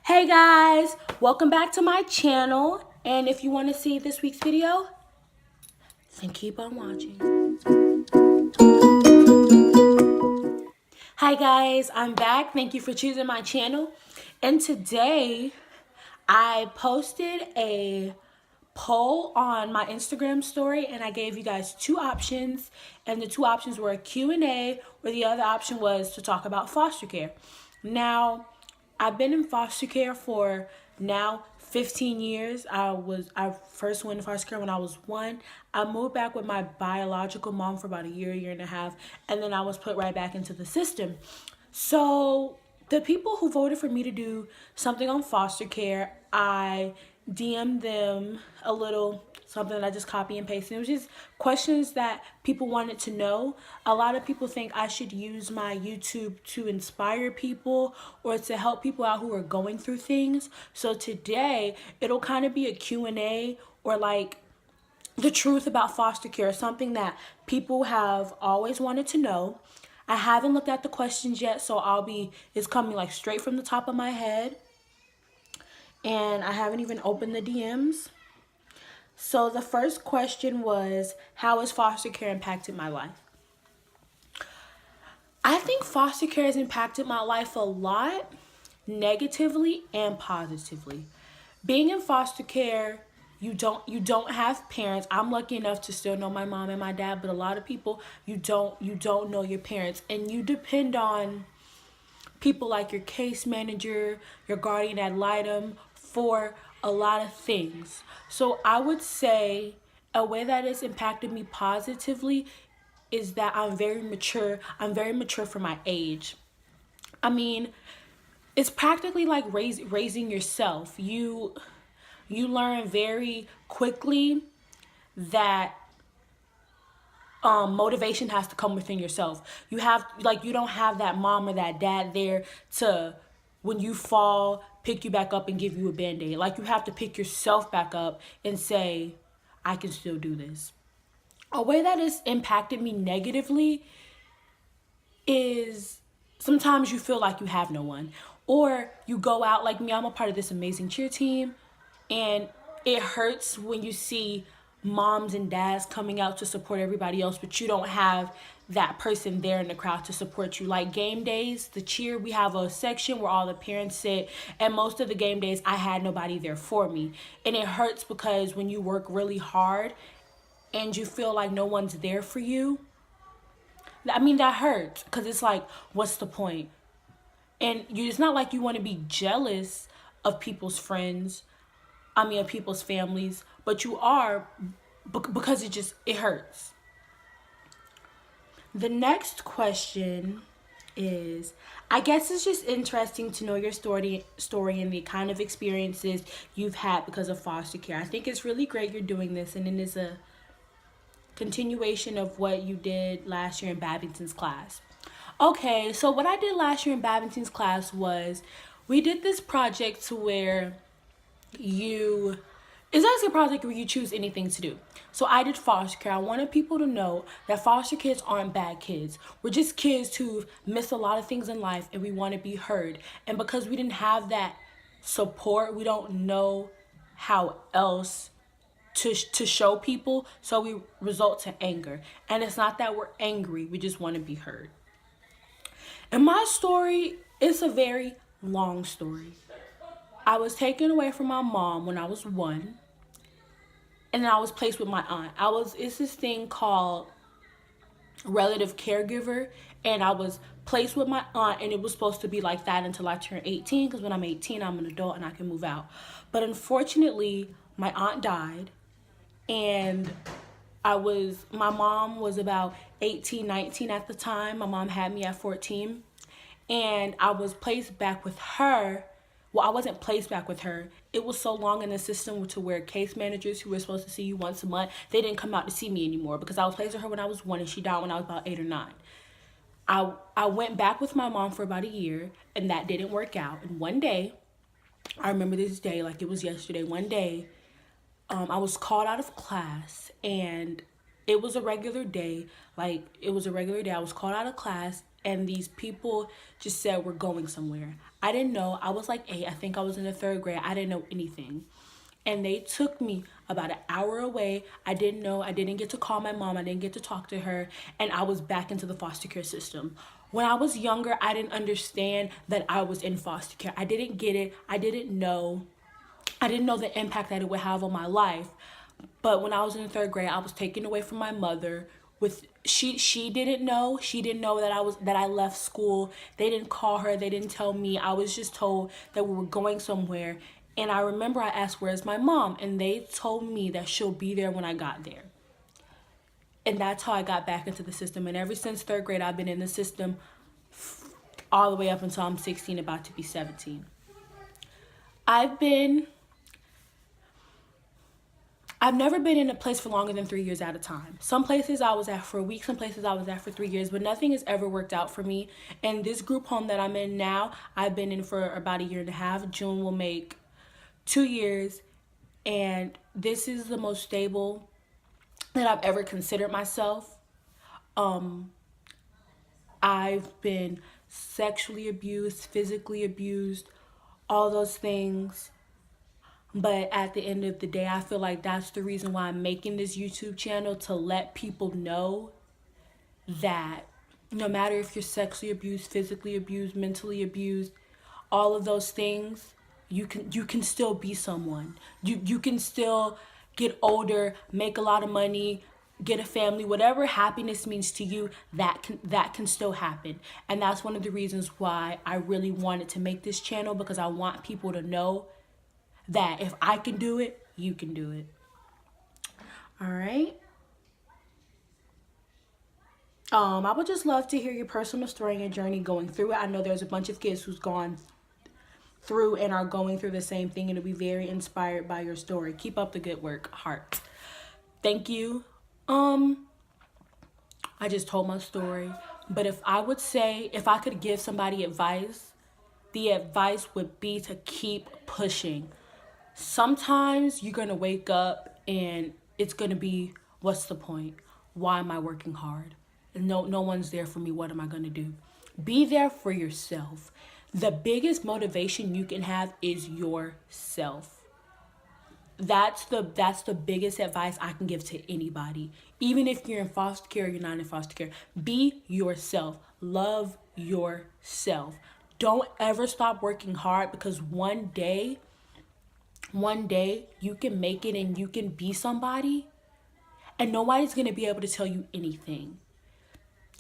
Hey guys, welcome back to my channel. And if you want to see this week's video, then keep on watching. Hi guys, I'm back. Thank you for choosing my channel. And today I posted a poll on my Instagram story and I gave you guys two options, and the two options were a Q&A, where the other option was to talk about foster care. Now, I've been in foster care for now 15 years. I first went to foster care when I was 1. I moved back with my biological mom for about a year and a half, and then I was put right back into the system. So the people who voted for me to do something on foster care, I DM'd them a little something that I just copy and pasted. It was just questions that people wanted to know. A lot of people think I should use my YouTube to inspire people or to help people out who are going through things. So today it'll kind of be a Q&A, or like the truth about foster care, something that people have always wanted to know. I haven't looked at the questions yet, so it's coming like straight from the top of my head. And I haven't even opened the DMs. So the first question was, how has foster care impacted my life? I think foster care has impacted my life a lot, negatively and positively. Being in foster care, you don't have parents. I'm lucky enough to still know my mom and my dad, but a lot of people, you don't know your parents, and you depend on people like your case manager, your guardian ad litem for a lot of things. So I would say a way that has impacted me positively is that I'm very mature. I'm very mature for my age. I mean, it's practically like raising yourself. You learn very quickly that motivation has to come within yourself. You don't have that mom or that dad there to, when you fall, pick you back up and give you a band-aid. Like, you have to pick yourself back up and say, I can still do this. A way that has impacted me negatively is sometimes you feel like you have no one, or you go out, like me, I'm a part of this amazing cheer team, and it hurts when you see moms and dads coming out to support everybody else, but you don't have that person there in the crowd to support you. Like game days, the cheer, we have a section where all the parents sit, and most of the game days I had nobody there for me. And it hurts because when you work really hard and you feel like no one's there for you, I mean, that hurts, because it's like, what's the point? And it's not like you want to be jealous of people's friends, of people's families, but you are, because it hurts. The next question is, I guess it's just interesting to know your story and the kind of experiences you've had because of foster care. I think it's really great you're doing this, and it is a continuation of what you did last year in Babington's class. Okay, so what I did last year in Babington's class was, we did this project to where it's actually a project where you choose anything to do. So I did foster care. I wanted people to know that foster kids aren't bad kids. We're just kids who've missed a lot of things in life, and we want to be heard. And because we didn't have that support, we don't know how else to show people, so we result to anger. And it's not that we're angry, we just want to be heard. And my story is a very long story. I was taken away from my mom when I was 1, and then I was placed with my aunt. It's this thing called relative caregiver, and I was placed with my aunt, and it was supposed to be like that until I turned 18, because when I'm 18, I'm an adult and I can move out. But unfortunately, my aunt died, and my mom was about 18, 19 at the time. My mom had me at 14, and I was placed back with her. Well, I wasn't placed back with her. It was so long in the system to where case managers who were supposed to see you once a month, they didn't come out to see me anymore, because I was placed with her when I was 1 and she died when I was about 8 or 9. I went back with my mom for about a year, and that didn't work out. And one day, I remember this day like it was yesterday. One day, I was called out of class, and it was a regular day. I was called out of class, and these people just said, we're going somewhere. I didn't know. I was like 8. I think I was in the 3rd grade. I didn't know anything. And they took me about an hour away. I didn't know. I didn't get to call my mom. I didn't get to talk to her. And I was back into the foster care system. When I was younger, I didn't understand that I was in foster care. I didn't get it. I didn't know. I didn't know the impact that it would have on my life. But when I was in the 3rd grade, I was taken away from my mother. With she didn't know. She didn't know that I left school. They didn't call her. They didn't tell me. I was just told that we were going somewhere. And I remember I asked, where's my mom? And they told me that she'll be there when I got there. And that's how I got back into the system. And ever since 3rd grade, I've been in the system all the way up until I'm 16, about to be 17. I've never been in a place for longer than 3 years at a time. Some places I was at for a week, some places I was at for 3 years, but nothing has ever worked out for me. And this group home that I'm in now, I've been in for about a year and a half. June will make 2 years, and this is the most stable that I've ever considered myself. I've been sexually abused, physically abused, all those things. But at the end of the day, I feel like that's the reason why I'm making this YouTube channel, to let people know that no matter if you're sexually abused, physically abused, mentally abused, all of those things, you can still be someone. You can still get older, make a lot of money, get a family, whatever happiness means to you, that can still happen. And that's one of the reasons why I really wanted to make this channel, because I want people to know that if I can do it, you can do it. All right. I would just love to hear your personal story and your journey going through it. I know there's a bunch of kids who's gone through and are going through the same thing, and to be very inspired by your story. Keep up the good work, heart. Thank you. I just told my story, but if I could give somebody advice, the advice would be to keep pushing. Sometimes you're gonna wake up and it's gonna be, what's the point? Why am I working hard? No one's there for me. What am I gonna do? Be there for yourself. The biggest motivation you can have is yourself. That's the biggest advice I can give to anybody. Even if you're in foster care or you're not in foster care, be yourself. Love yourself. Don't ever stop working hard, because one day you can make it and you can be somebody, and nobody's going to be able to tell you anything.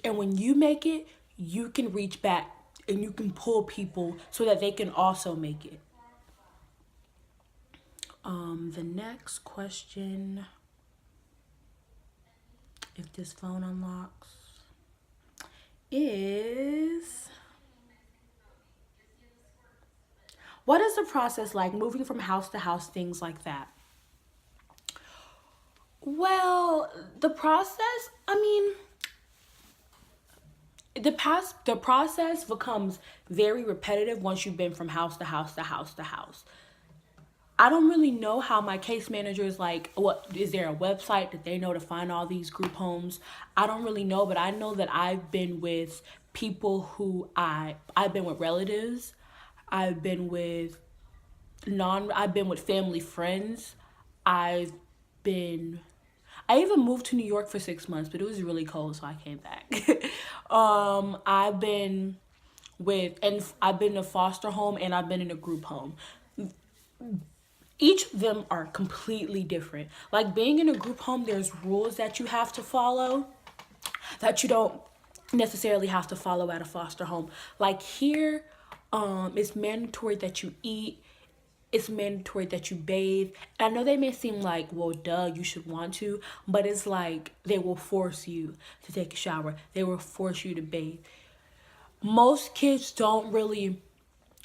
And when you make it, you can reach back and you can pull people so that they can also make it. The next question, if this phone unlocks, is, what is the process like moving from house to house, things like that? Well, the process, the process becomes very repetitive once you've been from house to house to house to house. I don't really know how my case manager is like, what, is there a website that they know to find all these group homes? I don't really know, but I know that I've been with people who I've been with relatives. I've been with family friends. I even moved to New York for 6 months, but it was really cold, so I came back. I've been in a foster home and I've been in a group home. Each of them are completely different. Like being in a group home, there's rules that you have to follow that you don't necessarily have to follow at a foster home. Like here, it's mandatory that you eat. It's mandatory that you bathe. I know they may seem like, well, duh, you should want to, but it's like they will force you to take a shower. They will force you to bathe. Most kids don't really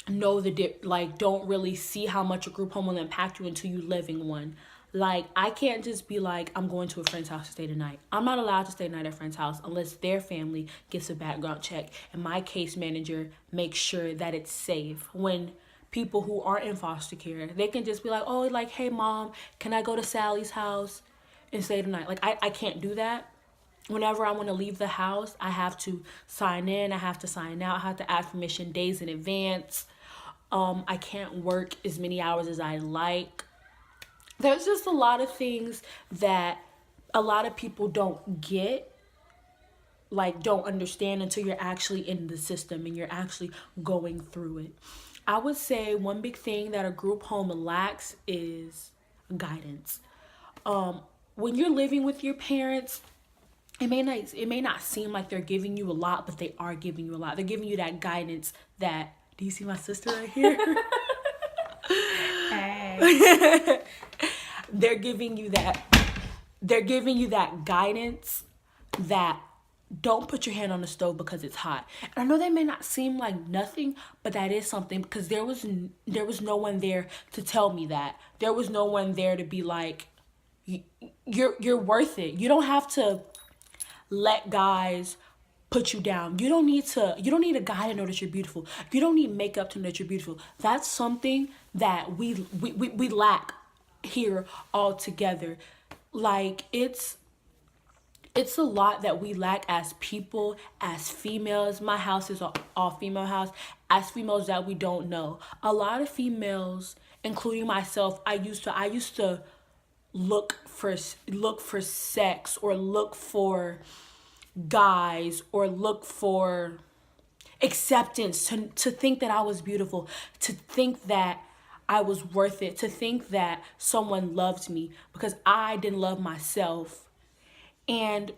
know don't really see how much a group home will impact you until you live in one. Like, I can't just be like, I'm going to a friend's house to stay the night. I'm not allowed to stay the night at a friend's house unless their family gets a background check and my case manager makes sure that it's safe. When people who aren't in foster care, they can just be like, oh, like, hey, mom, can I go to Sally's house and stay the night? Like, I can't do that. whenever I want to leave the house, I have to sign in, I have to sign out, I have to ask permission days in advance. I can't work as many hours as I like. There's just a lot of things that a lot of people don't get, like don't understand until you're actually in the system and you're actually going through it. I would say one big thing that a group home lacks is guidance. When you're living with your parents, it may not seem like they're giving you a lot, but they are giving you a lot. They're giving you that guidance that, do you see my sister right here? Hey. They're giving you that guidance that don't put your hand on the stove because it's hot. And I know that may not seem like nothing, but that is something, because there was no one there to tell me that. There was no one there to be like, you're worth it. You don't have to let guys put you down. You don't need a guy to know that you're beautiful. You don't need makeup to know that you're beautiful. That's something that we lack here altogether. Like it's a lot that we lack as people, as females. My house is an all female house. As females that we don't know, a lot of females, including myself, I used to look for sex, or look for guys, or look for acceptance, to think that I was beautiful, to think that I was worth it, to think that someone loved me, because I didn't love myself. And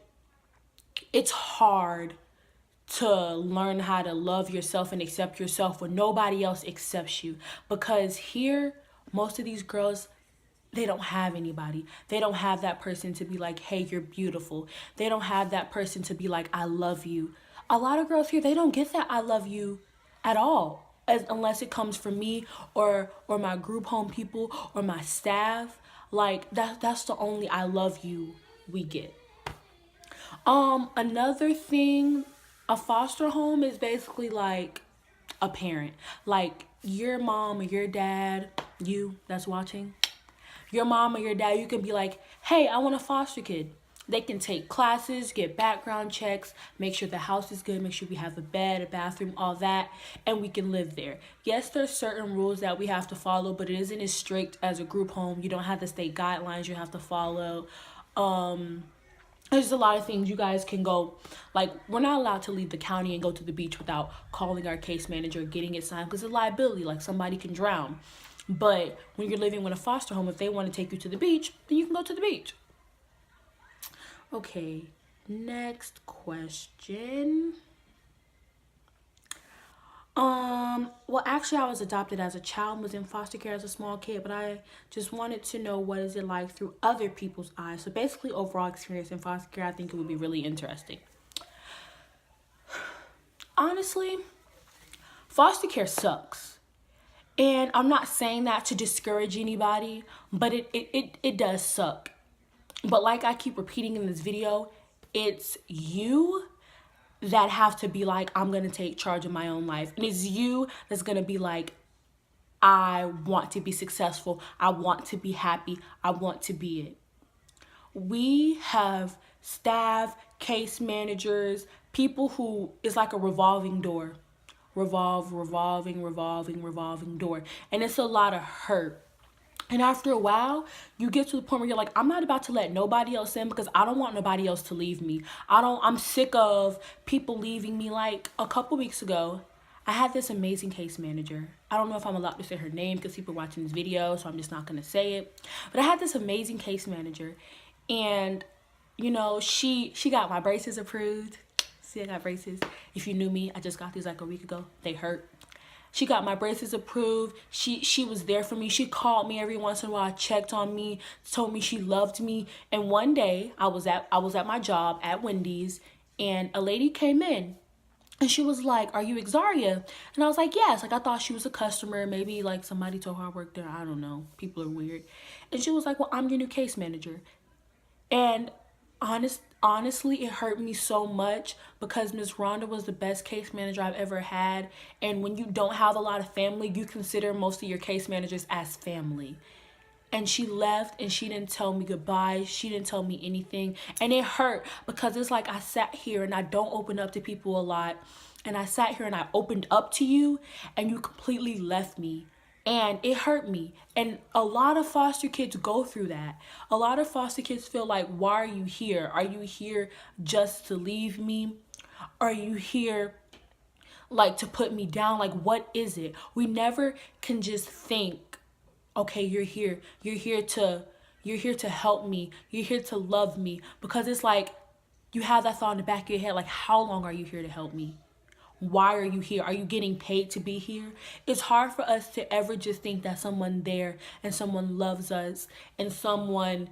it's hard to learn how to love yourself and accept yourself when nobody else accepts you. Because here, most of these girls, they don't have anybody. They don't have that person to be like, hey, you're beautiful. They don't have that person to be like, I love you. A lot of girls here, they don't get that I love you at all, unless it comes from me or my group home people or my staff. Like that's the only I love you we get. Another thing, a foster home is basically like a parent. Like your mom or your dad, you that's watching, your mom or your dad, you can be like, hey, I want a foster kid. They can take classes, get background checks, make sure the house is good, make sure we have a bed, a bathroom, all that, and we can live there. Yes, there's certain rules that we have to follow, but it isn't as strict as a group home. You don't have the state guidelines you have to follow. There's a lot of things you guys can go, like, we're not allowed to leave the county and go to the beach without calling our case manager, getting it signed, because it's a liability, like somebody can drown. But when you're living in a foster home, if they want to take you to the beach, then you can go to the beach. Okay, next question. Well, actually, I was adopted as a child, was in foster care as a small kid, but I just wanted to know, what is it like through other people's eyes? So basically, overall experience in foster care, I think it would be really interesting. Honestly, foster care sucks. And I'm not saying that to discourage anybody, but it does suck. But like I keep repeating in this video, it's you that have to be like, I'm going to take charge of my own life. And it's you that's going to be like, I want to be successful. I want to be happy. I want to be it. We have staff, case managers, people who, it's like a revolving door. Revolving door. And it's a lot of hurt. And after a while, you get to the point where you're like, I'm not about to let nobody else in, because I don't want nobody else to leave me. I'm sick of people leaving me. Like a couple weeks ago, I had this amazing case manager. I don't know if I'm allowed to say her name because people are watching this video, so I'm just not going to say it. But I had this amazing case manager, and you know, she got my braces approved. See, I got braces. If you knew me, I just got these like a week ago. They hurt. She got my braces approved. She was there for me. She called me every once in a while, checked on me, told me she loved me. And one day I was at my job at Wendy's, and a lady came in, and she was like, "Are you Xzariiaa?" And I was like, "Yes." Like I thought she was a customer. Maybe like somebody told her I worked there. I don't know. People are weird. And she was like, "Well, I'm your new case manager." And honestly, it hurt me so much, because Miss Rhonda was the best case manager I've ever had. And when you don't have a lot of family, you consider most of your case managers as family. and she left and she didn't tell me goodbye. She didn't tell me anything. And it hurt because it's like I sat here and I don't open up to people a lot. And I sat here and I opened up to you and you completely left me. And it hurt me. And a lot of foster kids go through that. A lot of foster kids feel like, why are you here? Are you here just to leave me? Are you here like to put me down? Like, what is it? We never can just think, okay, you're here. You're here to help me. You're here to love me. Because it's like you have that thought in the back of your head, like, how long are you here to help me? Why are you here? Are you getting paid to be here? It's hard for us to ever just think that someone there and someone loves us and someone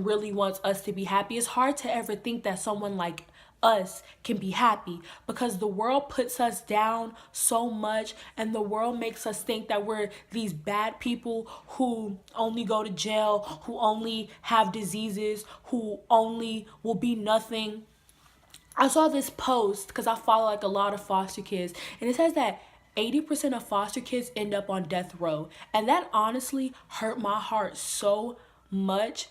really wants us to be happy. It's hard to ever think that someone like us can be happy because the world puts us down so much, and the world makes us think that we're these bad people who only go to jail, who only have diseases, who only will be nothing. I saw this post because I follow like a lot of foster kids, and it says that 80% of foster kids end up on death row. And that honestly hurt my heart so much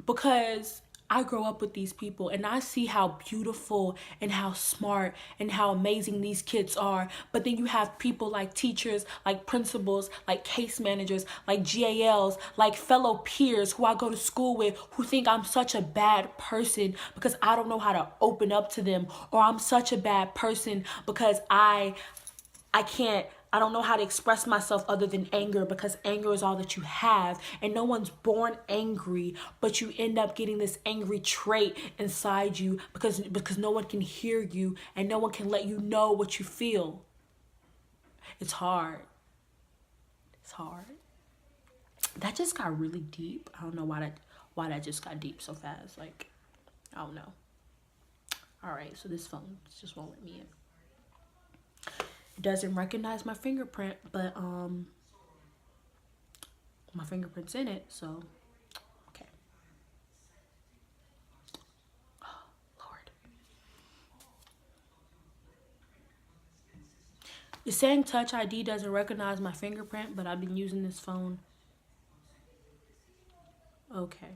because I grow up with these people and I see how beautiful and how smart and how amazing these kids are. But then you have people like teachers, like principals, like case managers, like GALs, like fellow peers who I go to school with who think I'm such a bad person because I don't know how to open up to them, or I'm such a bad person because I don't know how to express myself other than anger, because anger is all that you have, and no one's born angry, but you end up getting this angry trait inside you because no one can hear you and no one can let you know what you feel. It's hard. It's hard. That just got really deep. I don't know why that just got deep so fast. Like, I don't know. All right, so this phone just won't let me in. It doesn't recognize my fingerprint, but my fingerprint's in it, so okay. Oh, Lord. It's saying Touch ID doesn't recognize my fingerprint, but I've been using this phone. Okay.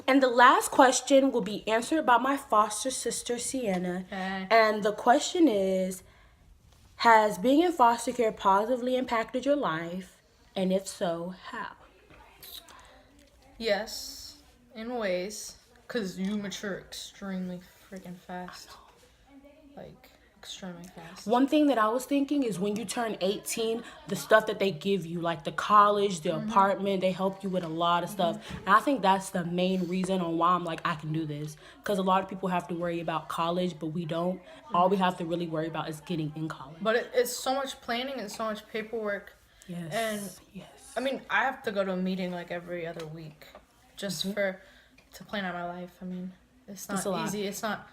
And the last question will be answered by my foster sister, Sienna. Okay. And the question is, has being in foster care positively impacted your life? And if so, how? Yes, in ways. Because you mature extremely freaking fast. Like, extremely fast. One thing that I was thinking is when you turn 18, the stuff that they give you, like the college, the apartment, they help you with a lot of stuff. And I think that's the main reason on why I'm like, I can do this. Because a lot of people have to worry about college, but we don't. All we have to really worry about is getting in college. But it's so much planning and so much paperwork. Yes. And, yes. I mean, I have to go to a meeting like every other week just to plan out my life. I mean, it's not easy. It's not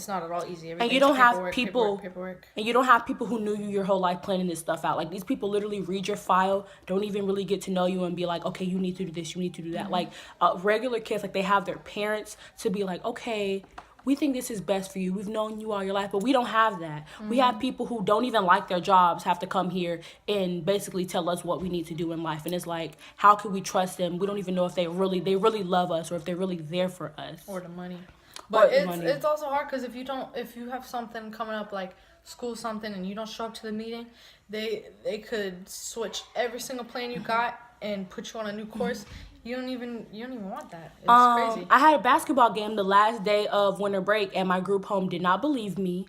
at all easy. And you don't have people paperwork. And you don't have people who knew you your whole life planning this stuff out. Like, these people literally read your file, don't even really get to know you and be like, okay, you need to do this, you need to do that. Like, regular kids, like, they have their parents to be like, okay, we think this is best for you. We've known you all your life, but we don't have that. We have people who don't even like their jobs have to come here and basically tell us what we need to do in life. And it's like, how can we trust them? We don't even know if they really love us or if they're really there for us. Or the money. But it's also hard because if you have something coming up like school something and you don't show up to the meeting, they could switch every single plan you got and put you on a new course. You don't even want that. It's crazy. I had a basketball game the last day of winter break, and my group home did not believe me,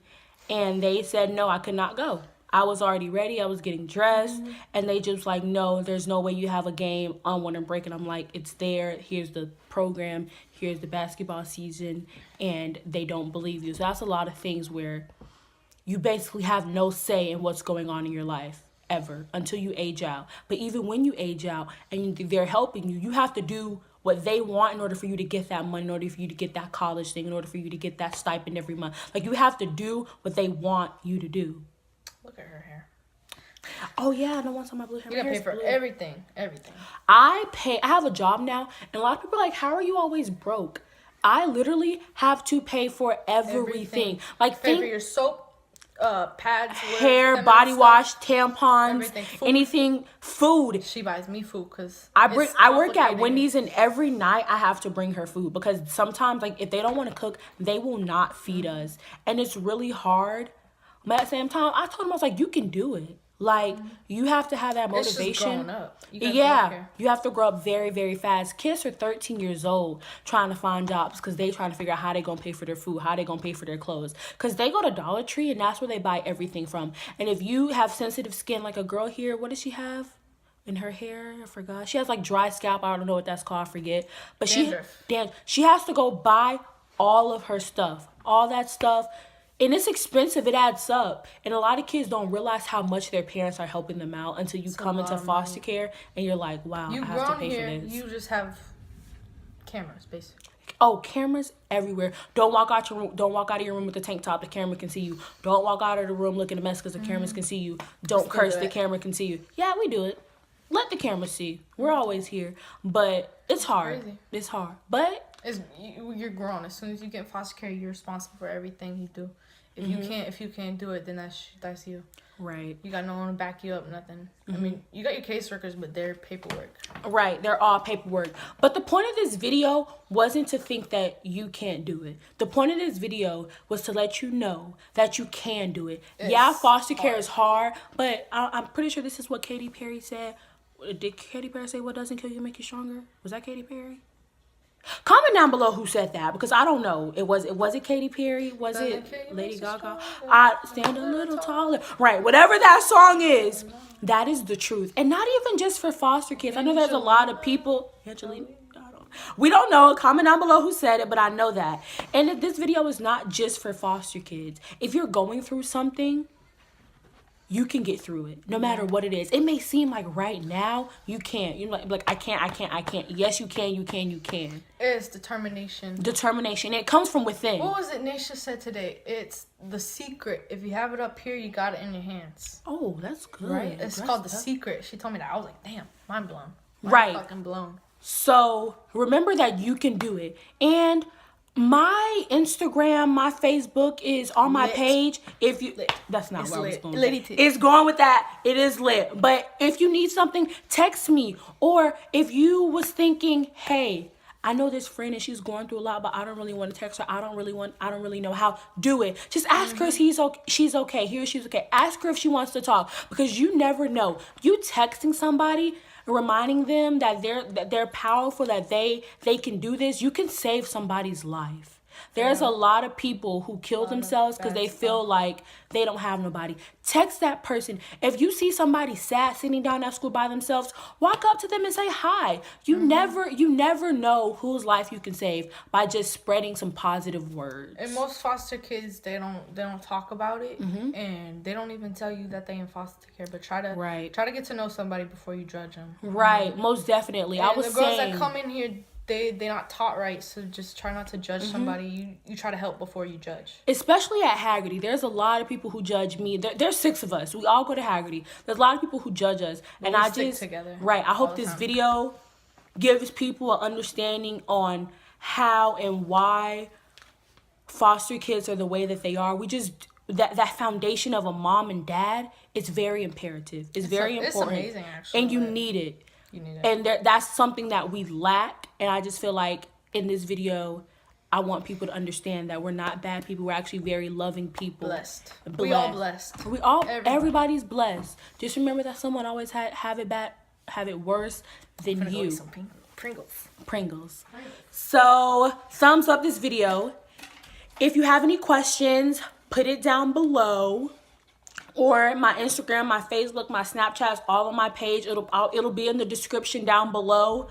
and they said no, I could not go. I was already ready. I was getting dressed, and they just like, no, there's no way you have a game on winter break. And I'm like, it's there. Here's the program. Here's the basketball season, and they don't believe you. So that's a lot of things where you basically have no say in what's going on in your life ever until you age out. But even when you age out and they're helping you, you have to do what they want in order for you to get that money, in order for you to get that college thing, in order for you to get that stipend every month. Like, you have to do what they want you to do. Look at her hair. Oh yeah, I don't want some of my blue hair. You gotta pay for everything. I have a job now, and a lot of people are like, how are you always broke? I literally have to pay for everything. Like, pay for your soap, pads, hair, body wash, tampons, anything, food. She buys me food because I work at Wendy's, and every night I have to bring her food because sometimes, like, if they don't want to cook, they will not feed us, and it's really hard. But at the same time, I told him, I was like, you can do it. Like, you have to have that motivation. It's just growing up. You have to grow up very, very fast. Kids are 13 years old trying to find jobs because they trying to figure out how they going to pay for their food, how they going to pay for their clothes. Because they go to Dollar Tree, and that's where they buy everything from. And if you have sensitive skin, like a girl here, what does she have in her hair? I forgot. She has, like, dry scalp. I don't know what that's called. I forget. But she has to go buy all of her stuff. All that stuff. And it's expensive. It adds up. And a lot of kids don't realize how much their parents are helping them out until you come into foster care and you're like, wow, I have to pay for this. You just have cameras, basically. Oh, cameras everywhere. Don't walk out your room. Don't walk out of your room with the tank top. The camera can see you. Don't walk out of the room looking a mess because the cameras can see you. Don't curse. The camera can see you. Yeah, we do it. Let the camera see. We're always here. But it's hard. Crazy. It's hard. But you're grown. As soon as you get in foster care, you're responsible for everything you do. If you can't do it, then that's you. Right. You got no one to back you up, nothing. I mean, you got your caseworkers, but they're paperwork. Right. They're all paperwork. But the point of this video wasn't to think that you can't do it. The point of this video was to let you know that you can do it. Foster care is hard, but I'm pretty sure this is what Katy Perry said. Did Katy Perry say what doesn't kill you make you stronger? Was that Katy Perry? Comment down below who said that, because I don't know. It was it Katy Perry? Was it Lady Gaga? I stand a little taller. Right, whatever that song is, that is the truth. And not even just for foster kids. I know there's a lot of people. Angelina, we don't know. Comment down below who said it, but I know that. And this video is not just for foster kids. If you're going through something, you can get through it, no matter what it is. It may seem like right now you can't. You're like, I can't. Yes, you can. It's determination. Determination. It comes from within. What was it Nisha said today? It's the secret. If you have it up here, you got it in your hands. Oh, that's good. Right? It's called The Secret. She told me that. I was like, damn, mind blown. Right. Fucking blown. So remember that you can do it. And my Instagram, my Facebook is on my page. If you, that's not where I was going. It's going with that. It is lit. But if you need something, text me. Or if you was thinking, hey, I know this friend and she's going through a lot, but I don't really want to text her. I don't really know how. Do it. Just ask her if she's okay. He or she's okay. Ask her if she wants to talk, because you never know. You texting somebody, reminding them that they're powerful, that they can do this, you can save somebody's life. There's a lot of people who kill themselves because they feel like they don't have nobody. Text that person. If you see somebody sad sitting down at school by themselves, walk up to them and say hi. You never know whose life you can save by just spreading some positive words. And most foster kids, they don't talk about it, and they don't even tell you that they in foster care. But try to get to know somebody before you judge them. Right, most definitely. And the girls that come in here, they're not taught right, so just try not to judge somebody. You try to help before you judge. Especially at Haggerty, there's a lot of people who judge me. There's 6 of us. We all go to Haggerty. There's a lot of people who judge us, and I stick together. Right. I hope this video gives people an understanding on how and why foster kids are the way that they are. We just that foundation of a mom and dad is very imperative. It's very important. It's amazing, actually. And you need it. And that's something that we lack. And I just feel like in this video, I want people to understand that we're not bad people. We're actually very loving people. Blessed. We all blessed. Everybody's blessed. Just remember that someone always have it worse than you. Pringles. So thumbs up this video. If you have any questions, put it down below. Or my Instagram, my Facebook, my Snapchats, all on my page. It'll be in the description down below.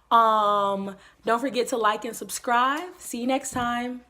Don't forget to like and subscribe. See you next time.